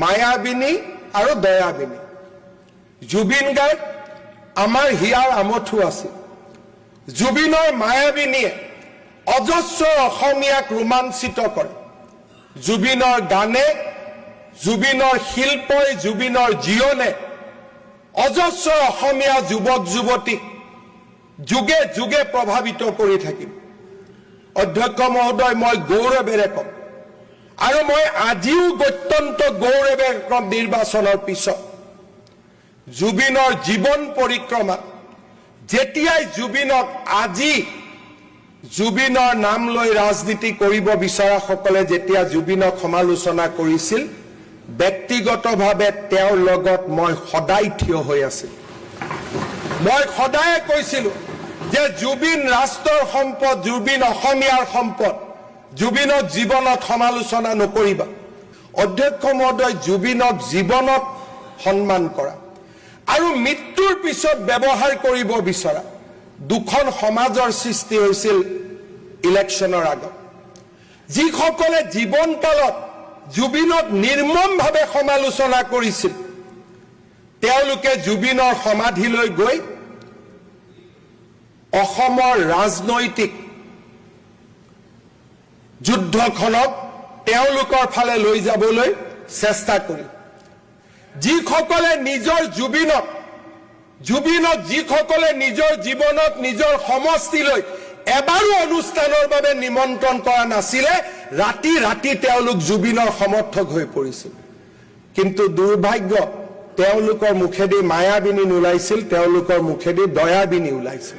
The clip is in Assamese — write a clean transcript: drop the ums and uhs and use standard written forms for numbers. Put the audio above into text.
মায়াবিনী আৰু দয়াবিনী জুবিন গাৰ্গ আমাৰ হিয়াৰ আমঠু আছিল। জুবিনৰ মায়াবিনীয়ে অজস্ৰ অসমীয়াক ৰোমাঞ্চিত কৰে। জুবিনৰ গানে, জুবিনৰ শিল্পই, জুবিনৰ জীয়নে অজস্ৰ অসমীয়া যুৱক যুৱতীক যুগে যুগে প্ৰভাৱিত কৰি থাকিব। অধ্যক্ষ মহোদয়, মই গৌৰৱেৰে কম আৰু মই আজিও অত্যন্ত গৌৰৱেৰে কম, নিৰ্বাচনৰ পিছত জুবিনৰ জীৱন পৰিক্ৰমা যেতিয়াই জুবিনক আজি জুবিনৰ নাম লৈ ৰাজনীতি কৰিব বিচৰাসকলে যেতিয়া জুবিনক সমালোচনা কৰিছিল, ব্যক্তিগতভাৱে তেওঁৰ লগত মই সদায় থিয় হৈ আছিল। মই সদায় কৈছিলো যে জুবিন ৰাষ্ট্ৰৰ সম্পদ, জুবিন অসমীয়াৰ সম্পদ, জুবিনক জীৱনত সমালোচনা নকৰিবা। অধ্যক্ষ মহোদয়, জুবিনক জীৱনত সন্মান কৰা আৰু মৃত্যুৰ পিছত ব্যৱহাৰ কৰিব বিচৰা দুখন সমাজৰ সৃষ্টি হৈছিল ইলেকশ্যনৰ আগত। যিসকলে জীৱনকালত জুবিনক নিৰ্মমভাৱে সমালোচনা কৰিছিল, তেওঁলোকে জুবিনৰ সমাধিলৈ গৈ অসমৰ ৰাজনৈতিক যুদ্ধখনক তেওঁলোকৰ ফালে লৈ যাবলৈ চেষ্টা কৰি, যিসকলে নিজৰ জুবিনক যিসকলে নিজৰ জীৱনত নিজৰ সমষ্টিলৈ এবাৰো অনুষ্ঠানৰ বাবে নিমন্ত্ৰণ কৰা নাছিলে, ৰাতি ৰাতি তেওঁলোক জুবিনৰ সমৰ্থক হৈ পৰিছিল। কিন্তু দুৰ্ভাগ্য, তেওঁলোকৰ মুখেদি মায়াবিনী নোলাইছিল, তেওঁলোকৰ মুখেদি দয়াবিনী ওলাইছিল।